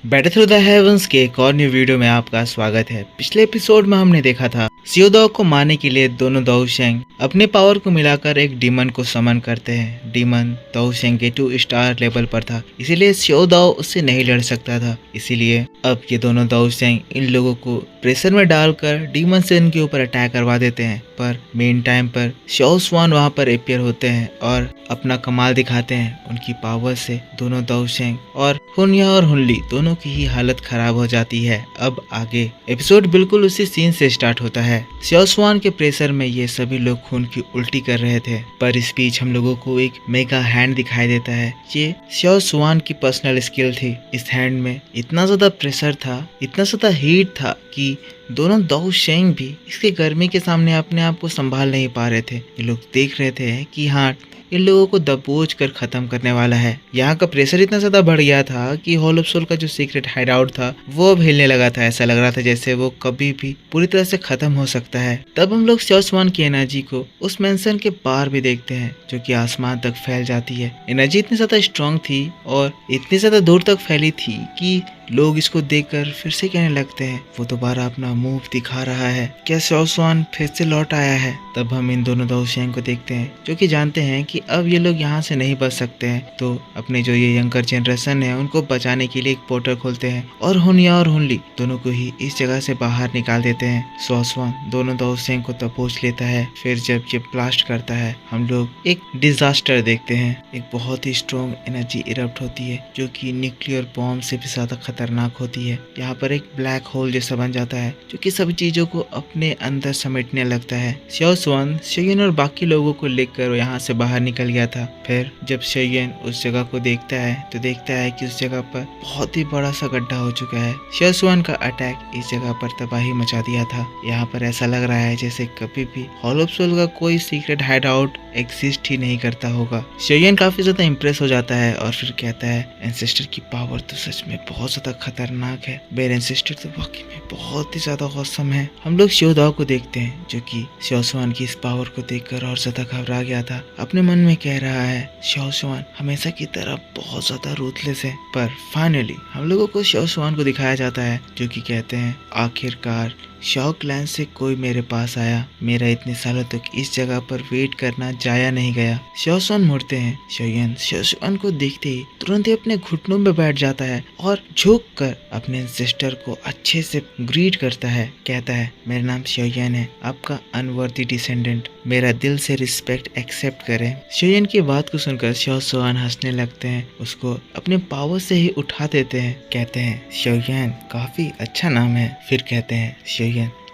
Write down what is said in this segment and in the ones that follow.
Battle through the heavens के एक और न्यू वीडियो में आपका स्वागत है। पिछले एपिसोड में हमने देखा था सियोदाओ को मारने के लिए दोनों दाओशेंग अपने पावर को मिलाकर एक डीमन को समन करते हैं। डीमन दाओशेंग के 2 स्टार लेवल पर था, इसीलिए सियोदाओ उससे नहीं लड़ सकता था। इसीलिए अब ये दोनों दाओशेंग इन लोगों को प्रेशर में डालकर डीमन से इनके ऊपर अटैक करवा देते हैं। पर मेन टाइम पर शाओ स्वान वहाँ पर अपियर होते हैं और अपना कमाल दिखाते हैं। उनकी पावर से दोनों दाओशेंग और हुनया और हुनली दोनों की ही हालत खराब हो जाती है। अब आगे एपिसोड बिल्कुल उसी सीन से स्टार्ट होता है। शाओ स्वान के प्रेशर में ये सभी लोग खून की उल्टी कर रहे थे, पर इस बीच हम लोगों को एक मेगा हैंड दिखाई देता है। ये शाओ स्वान की पर्सनल स्किल थी। इस हैंड में इतना ज्यादा प्रेशर था, इतना ज्यादा हीट था कि दोनों दाओशेंग भी इसके गर्मी के सामने अपने आप को संभाल नहीं पा रहे थे। ये लोग देख रहे थे कि हाँ, इन लोगों को दबोच कर खत्म करने वाला है। यहाँ का प्रेशर इतना ज्यादा बढ़ गया था कि हॉल ऑफ सोल का जो सीक्रेट हाइड आउट था वो अब हिलने लगा था। ऐसा लग रहा था जैसे वो कभी भी पूरी तरह से खत्म हो सकता है। तब हम लोग शाओ स्वान की एनर्जी को उस मेंशन के पार भी देखते हैं, जो कि आसमान तक फैल जाती है। एनर्जी इतनी ज्यादा स्ट्रांग थी और इतनी ज्यादा दूर तक फैली थी कि लोग इसको देखकर फिर से कहने लगते हैं वो दोबारा अपना मूव दिखा रहा है। क्या शाओ स्वान फिर से लौट आया है? तब हम इन दोनों दाओशेंग को देखते हैं, जो कि जानते हैं कि अब ये लोग यहाँ से नहीं बच सकते हैं। तो अपने जो ये यंगर जनरेशन है उनको बचाने के लिए एक पोर्टल खोलते हैं और हुनया और हुनली दोनों को ही इस जगह से बाहर निकाल देते हैं। शाओ स्वान दोनों दाओशेंग को दबोच लेता है। फिर जब ये ब्लास्ट करता है हम लोग एक डिजास्टर देखते हैं। एक बहुत ही स्ट्रॉन्ग एनर्जी इरप्ट होती है, जो कि न्यूक्लियर बॉम्ब से भी ज्यादा खतरनाक होती है। यहाँ पर एक ब्लैक होल जैसा बन जाता है, जो कि सभी चीजों को अपने अंदर समेटने लगता है। शाओ स्वान शेयन और बाकी लोगों को लेकर यहाँ से बाहर निकल गया था। फिर जब शेयन उस जगह को देखता है तो देखता है कि उस जगह पर बहुत ही बड़ा सा गड्ढा हो चुका है। शाओ स्वान का अटैक इस जगह पर तबाही मचा दिया था। यहाँ पर ऐसा लग रहा है जैसे कभी भी हॉल ऑफ सोल का कोई सीक्रेट हाइड आउट एग्जिस्ट ही नहीं करता होगा। शेयन काफी ज्यादा इम्प्रेस हो जाता है और फिर कहता है एंसेस्टर की पावर तो सच में बहुत ज्यादा खतरनाक है। मेरे एंसेस्टर तो वाकई में बहुत ही ज्यादा औसम है। हम लोग सियोदाओ को देखते हैं, जो कि शाओ स्वान की इस पावर को देखकर और ज्यादा घबरा गया था। अपने मन में कह रहा है शाओ स्वान हमेशा की तरह बहुत ज्यादा रूथलेस है। पर फाइनली हम लोगों को शाओ स्वान को दिखाया जाता है, जो कि कहते हैं आखिरकार शाओ क्लैन से कोई मेरे पास आया। मेरा इतने सालों तक इस जगह पर वेट करना जाया नहीं गया। शाओ स्वान मुड़ते हैं। शेयन शाओ स्वान को देखते ही तुरंत ही अपने घुटनों में बैठ जाता है और झुक कर अपने सिस्टर को अच्छे से ग्रीट करता है। कहता है मेरा नाम शेयन है, आपका अनवर्दी डिसेंडेंट, मेरा दिल से रिस्पेक्ट एक्सेप्ट करें। शेयन की बात को सुनकर शाओ स्वान हंसने लगते हैं, उसको अपने पावर से ही उठा देते हैं। कहते हैं शेयन काफी अच्छा नाम है। फिर कहते हैं शेयन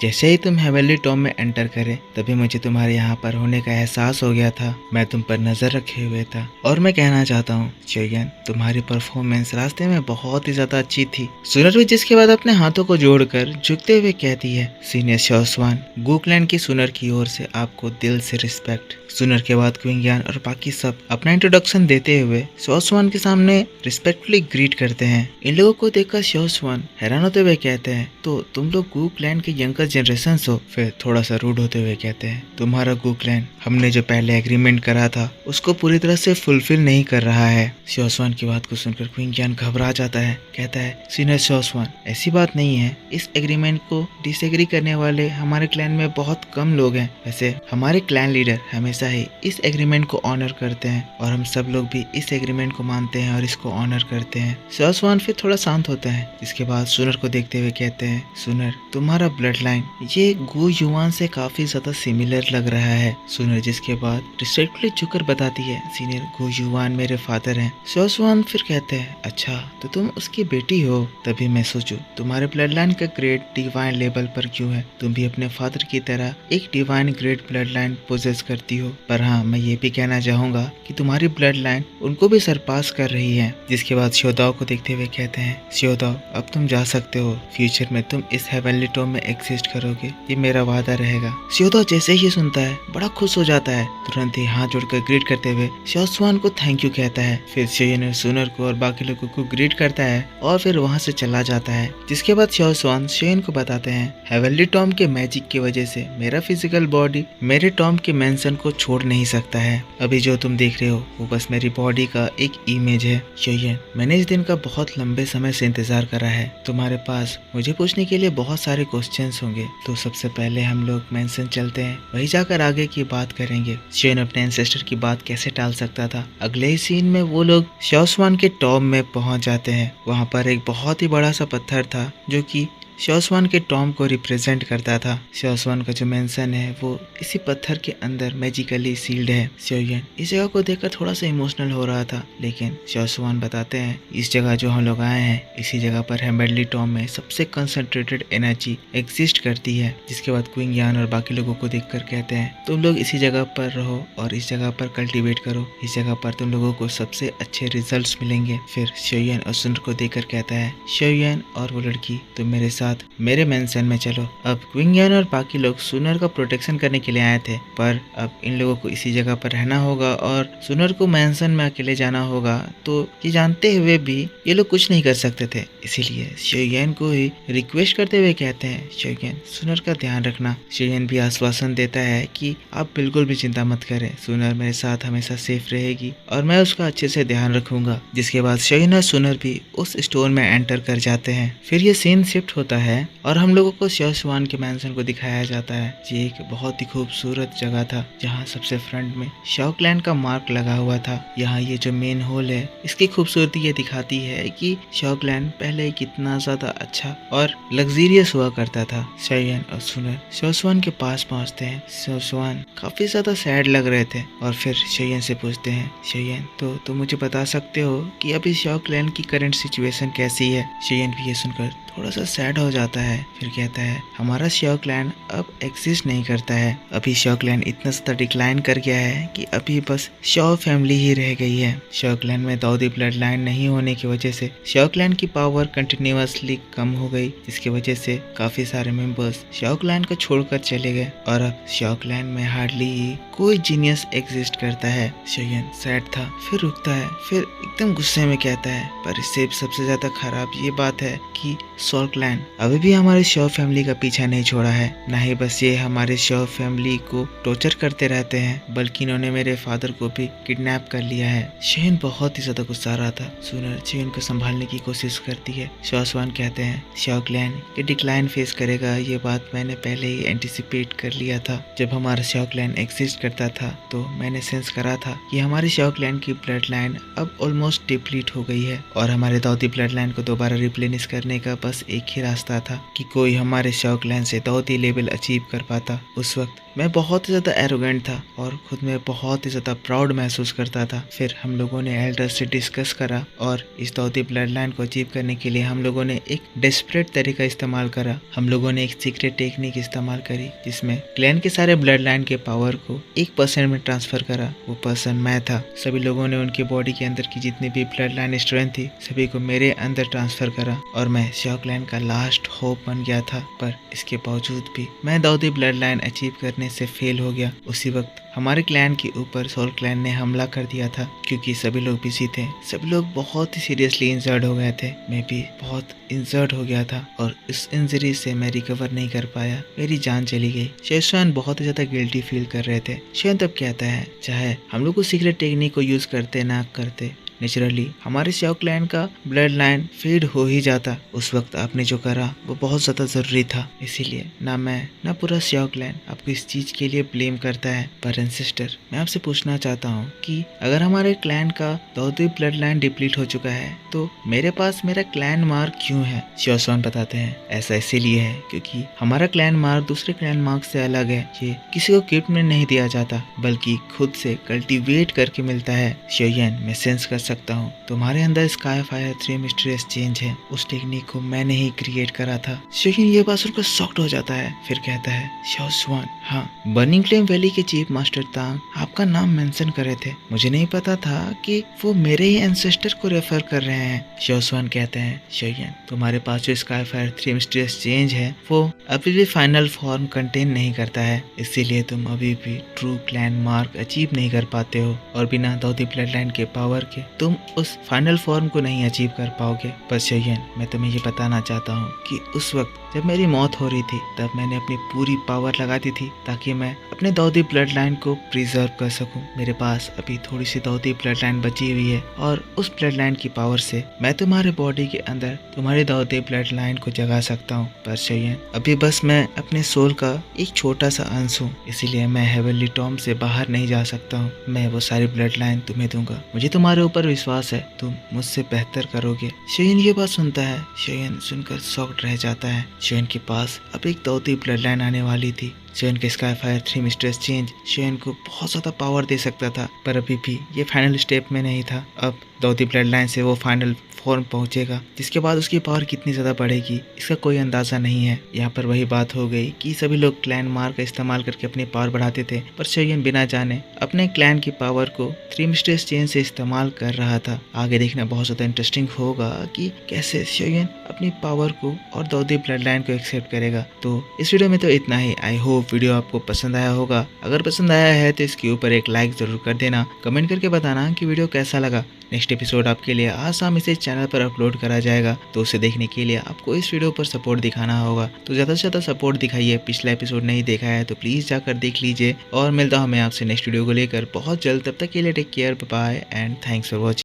जैसे ही तुम हेवनली टॉम में एंटर करे तभी मुझे तुम्हारे यहाँ पर होने का एहसास हो गया था। मैं तुम पर नजर रखे हुए था और मैं कहना चाहता हूँ शेयन तुम्हारी परफॉर्मेंस रास्ते में बहुत ही ज्यादा अच्छी थी। सुनर भी जिसके बाद अपने हाथों को जोड़कर झुकते हुए कहती है सीनियर शाओ स्वान, गूकलैंड की सुनर की ओर से आपको दिल से रिस्पेक्ट। सुनर के बाद क्वीन यान और बाकी सब अपना इंट्रोडक्शन देते हुए शाओ स्वान के सामने रिस्पेक्टफुली ग्रीट करते हैं। इन लोगों को देखकर शाओ स्वान हैरान होते हुए कहते हैं तो तुम लोग गूकलैंड के यंगर जनरेशन हो। फिर थोड़ा सा रूड होते हुए कहते हैं तुम्हारा गूकलैंड हमने जो पहले एग्रीमेंट करा था उसको पूरी तरह से फुलफिल नहीं कर रहा है। शाओ स्वान की बात को सुनकर क्वीन यान घबरा जाता है। कहता है सीनियर शाओ स्वान ऐसी बात नहीं है, इस एग्रीमेंट को डिसएग्री करने वाले हमारे क्लैन में बहुत कम लोग हैं। वैसे हमारे क्लैन लीडर हमेशा ही इस एग्रीमेंट को ऑनर करते हैं और हम सब लोग भी इस एग्रीमेंट को मानते हैं और इसको ऑनर करते हैं। शाओ स्वान फिर थोड़ा शांत होता है। इसके बाद सुनर को देखते हुए कहते हैं सुनर तुम्हारा ब्लड लाइन ये गु युआन से काफी ज्यादा सिमिलर लग रहा है। सुनर जिसके बाद रिस्पेक्टफुली झुककर बताती है सीनियर गु युआन मेरे फादर हैं। शाओ स्वान फिर कहते हैं अच्छा तो तुम उसकी बेटी हो। तभी मैं सोचूं तुम्हारे ब्लड लाइन का ग्रेड डिवाइन लेवल पर क्यों है, तुम भी अपने फादर की तरह एक divine grade blood line possess करती हो। पर हाँ मैं ये भी कहना चाहूंगा कि तुम्हारी ब्लड लाइन उनको भी सरपास कर रही है। जिसके बाद सियोदाओ को देखते हुए कहते हैं सियोदाओ अब तुम जा सकते हो, फ्यूचर में तुम इस हेवनली टॉम में एग्जिस्ट एग्जिस्ट करोगे, ये मेरा वादा रहेगा। श्योदा जैसे ही सुनता है बड़ा खुश हो जाता है, तुरंत ही हाथ जोड़कर ग्रीट करते हुए शाओसवान को थैंक यू कहता है। फिर शेयन सुनर को और बाकी लोगों को ग्रीट करता है और फिर वहाँ से चला जाता है। जिसके बाद शाओसवान शेयन को बताते हैं, हेवनली टॉम के मैजिक की वजह से मेरा फिजिकल बॉडी मेरे टॉम के मेंशन को छोड़ नहीं सकता है। अभी जो तुम देख रहे हो वो बस मेरी बॉडी का एक इमेज है। शेयन, मैंने इस दिन का बहुत लंबे समय से इंतजार करा है। तुम्हारे पास मुझे पूछने के लिए बहुत सारे क्वेश्चंस होंगे, तो सबसे पहले हम लोग मेंशन चलते हैं, वही जाकर आगे की बात करेंगे। शेयन अपने एंसेस्टर की बात कैसे टाल सकता था। अगले ही सीन में वो लोग शाओसवान के टॉम में पहुंच जाते हैं। वहां पर एक बहुत ही बड़ा सा पत्थर था जो कि शाओसवान के टॉम को रिप्रेजेंट करता था। शाओसवान का जो मेंशन है वो इसी पत्थर के अंदर मैजिकली सील्ड है। शेयन इस जगह को देखकर थोड़ा सा इमोशनल हो रहा था, लेकिन शाओसवान बताते हैं इस जगह जो हम लोग आए हैं इसी जगह पर हेवनली टॉम में सबसे कंसंट्रेटेड एनर्जी एग्जिस्ट करती है। जिसके बाद क्विंग यान और बाकी लोगों को देखकर कहते हैं तुम लोग इसी जगह पर रहो और इस जगह पर कल्टीवेट करो, इस जगह पर तुम लोगों को सबसे अच्छे रिजल्ट्स मिलेंगे। फिर शेयन और सुनर को देखकर कहता है, शेयन और वो लड़की तुम मेरे साथ मेरे मेंशन में चलो। अब क्विंग यान और बाकी लोग सुनर का प्रोटेक्शन करने के लिए आए थे, पर अब इन लोगों को इसी जगह पर रहना होगा और सुनर को मेंशन में अकेले जाना होगा। तो ये जानते हुए भी ये लोग कुछ नहीं कर सकते थे, इसीलिए शेयन को ही रिक्वेस्ट करते हुए कहते हैं, शेयन सुनर का ध्यान रखना। शेयन भी आश्वासन देता है कि आप बिल्कुल भी चिंता मत करें, सुनर मेरे साथ हमेशा सेफ रहेगी और मैं उसका अच्छे से ध्यान रखूंगा। जिसके बाद शेयन और सुनर भी उस स्टोर में एंटर कर जाते हैं। फिर ये सीन शिफ्ट होता है और हम लोगों को शाओसवान के मैंशन को दिखाया जाता है। ये एक बहुत ही खूबसूरत जगह था जहाँ सबसे फ्रंट में शाओ क्लैन का मार्क लगा हुआ था। यहाँ ये जो मेन हॉल है इसकी खूबसूरती ये दिखाती है कि शाओ क्लैन पहले कितना ज्यादा अच्छा और लग्जरियस हुआ करता था। शेयन और सुनर शाओसवान के पास पहुँचते हैं। शाओसवान काफी ज्यादा सैड लग रहे थे और फिर शेयन से पूछते हैं, शेयन तो तुम मुझे बता सकते हो कि अभी शाओ क्लैन की करंट सिचुएशन कैसी है। शेयन भी ये सुनकर थोड़ा सा सैड हो जाता है। फिर कहता है, हमारा शाओ क्लैन अब एग्जिस्ट नहीं करता है। अभी शाओ क्लैन इतना ज़्यादा डिक्लाइन कर गया है कि अभी बस शाओ फैमिली ही रह गई है। शाओ क्लैन में दाऊदी ब्लड लाइन नहीं होने की वजह से शाओ क्लैन की पावर कंटिन्यूअसली कम हो गई, जिसकी वजह से काफी सारे मेंबर्स शाओ क्लैन को छोड़कर चले गए और अब शाओ क्लैन में हार्डली ही कोई जीनियस एग्जिस्ट करता है। शेयन सैड था, फिर रुकता है, फिर एकदम गुस्से में कहता है, पर इससे सबसे ज्यादा खराब ये बात है कि शाओ क्लैन अभी भी हमारे शाओ फैमिली का पीछा नहीं छोड़ा है। न ही बस ये हमारे शाओ फैमिली को टॉर्चर करते रहते हैं, बल्कि इन्होंने मेरे फादर को भी किडनैप कर लिया है। शेयन बहुत ही ज्यादा गुस्सा रहा था। सुनर शेयन को संभालने की कोशिश करती है। शाओसवान कहते हैं, शाओ क्लैन ये डिक्लाइन फेस करेगा, ये बात मैंने पहले ही एंटिसिपेट कर लिया था। जब हमारा शाओ क्लैन एग्जिस्ट करता था तो मैंने सेंस करा था कि हमारे शाओ क्लैन की ब्लड लाइन अब ऑलमोस्ट डिप्लीट हो गई है और हमारे दाऊदी ब्लड लाइन को दोबारा रिप्लेनिश करने का बस एक ही रास्ता था कि कोई हमारे शाओ क्लैन से दाऊदी लेवल अचीव कर पाता। उस वक्त मैं बहुत ही ज़्यादा एरोगेंट था और खुद में बहुत ही ज़्यादा प्राउड महसूस करता था। फिर हम लोगों ने एल्डर्स से डिस्कस करा और इस दाऊदी ब्लड लाइन को अचीव करने के लिए हम लोगों ने एक डेस्परेट तरीका इस्तेमाल करा। हम लोगों ने एक सीक्रेट टेक्निक इस्तेमाल करी जिसमें क्लैन के सारे ब्लड लाइन के पावर को 1% में ट्रांसफर करा। वो पर्सन मैं था। सभी लोगों ने उनकी बॉडी के अंदर की जितनी भी ब्लड लाइन स्ट्रेंथ थी सभी को मेरे अंदर ट्रांसफर करा और मैं शाओ क्लैन का लास्ट होप बन गया था। पर इसके बावजूद भी मैं दाऊदी ब्लड लाइन अचीव करने से फेल हो गया। उसी वक्त हमारे क्लैन के ऊपर सोल क्लैन ने हमला कर दिया था क्योंकि सभी लोग बिजी थे। सभी लोग बहुत ही सीरियसली इंजर्ड हो गए थे। मैं भी बहुत इंजर्ड हो गया था और इस इंजरी से मैं रिकवर नहीं कर पाया, मेरी जान चली गई। शेयन बहुत ही ज्यादा गिल्टी फील कर रहे थे। शेयन तब कहता है, चाहे हम लोग उस सीक्रेट टेक्निक को यूज करते ना करते, नेचुरली हमारे शाओ क्लैन का ब्लड लाइन फीड हो ही जाता। उस वक्त आपने जो करा वो बहुत ज्यादा जरूरी था, इसीलिए ना मैं ना पूरा शाओ क्लैन आपको इस चीज के लिए ब्लेम करता है। पर सिस्टर, मैं आपसे पूछना चाहता हूँ कि अगर हमारे क्लैन का दाऊदी ब्लड लाइन डिप्लीट हो चुका है तो मेरे पास मेरा क्लैन मार्क क्यों है? शाओसवान बताते हैं, ऐसा इसीलिए है क्योंकि हमारा क्लैन मार्क दूसरे क्लैन मार्क से अलग है। ये किसी को गिफ्ट में नहीं दिया जाता बल्कि खुद से कल्टीवेट करके मिलता है। शेयन, मैं सेंस कर सकता हूँ। तुम्हारे अंदर स्काई फायर 3 मिस्टीरियस चेंज है, उस टेक्निक को मैंने ही क्रिएट करा था। शोयन ये बात सुनकर शॉक्ड हो जाता है, फिर कहता है शाओ स्वान, हाँ बर्निंग फ्लेम वैली के चीफ मास्टर तांग आपका नाम मेंशन करे थे। मुझे नहीं पता था कि वो मेरे ही एंसेस्टर को रेफर कर रहे हैं। शाओ स्वान कहते हैं शोयन तुम्हारे पास जो स्काई फायर 3 मिस्टीरियस चेंज है वो अभी भी फाइनल फॉर्म कंटेन नहीं करता है, इसीलिए तुम अभी भी ट्रू क्लैन मार्क अचीव नहीं कर पाते हो और बिना दाऊदी ब्लड लाइन के पावर के तुम उस फाइनल फॉर्म को नहीं अचीव कर पाओगे। पर शोयन मैं तुम्हें ये बताना चाहता हूँ कि उस वक्त जब मेरी मौत हो रही थी तब मैंने अपनी पूरी पावर लगा दी थी ताकि मैं अपने दाऊदी ब्लड लाइन को प्रिजर्व कर सकूं। मेरे पास अभी थोड़ी सी दाऊदी ब्लड लाइन बची हुई है और उस ब्लड लाइन की पावर से मैं तुम्हारे बॉडी के अंदर तुम्हारी दाऊदी ब्लड लाइन को जगा सकता हूँ। पर शोयन अभी बस मैं अपने सोल का एक छोटा सा अंश हूँ, इसीलिए मैं हेवनली टॉम से बाहर नहीं जा सकता हूँ। मैं वो सारी ब्लड लाइन तुम्हें दूंगा, मुझे तुम्हारे ऊपर विश्वास है, तुम मुझसे बेहतर करोगे। शोयन ये बात सुनता है, शोयन सुनकर शॉक्ड रह जाता है। शोयन के पास अब एक दाऊदी ब्लड लाइन आने वाली थी। शोयन के स्काई फायर 3 मिस्टीरियस चेंज शोयन को बहुत ज़्यादा पावर दे सकता था, पर अभी भी ये फाइनल स्टेप में नहीं था। अब दाऊदी ब्लड लाइन से वो फाइनल फॉर्म पहुंचेगा, जिसके बाद उसकी पावर कितनी ज़्यादा बढ़ेगी इसका कोई अंदाज़ा नहीं है। यहाँ पर वही बात हो गई कि सभी लोग क्लैन मार्क का इस्तेमाल करके अपनी पावर बढ़ाते थे, पर शोयन बिना जाने अपने क्लैन की पावर को 3 मिस्टीरियस चेंज से इस्तेमाल कर रहा था। आगे देखना बहुत ज़्यादा इंटरेस्टिंग होगा कि कैसे शोयन अपनी पावर को और दाऊदी ब्लड लाइन को एक्सेप्ट करेगा। तो इस वीडियो में तो इतना ही। आई होप वीडियो आपको पसंद आया होगा। अगर पसंद आया है तो इसके ऊपर एक लाइक ज़रूर कर देना, कमेंट करके बताना कि वीडियो कैसा लगा। नेक्स्ट एपिसोड आपके लिए आज शाम इसे चैनल पर अपलोड करा जाएगा, तो उसे देखने के लिए आपको इस वीडियो पर सपोर्ट दिखाना होगा। तो ज़्यादा से ज़्यादा सपोर्ट दिखाइए। पिछला एपिसोड नहीं देखा है तो प्लीज़ जाकर देख लीजिए और मिलता हूँ मैं आपसे नेक्स्ट वीडियो को लेकर बहुत जल्द। तब तक के लिए take care, bye and thanks for watching.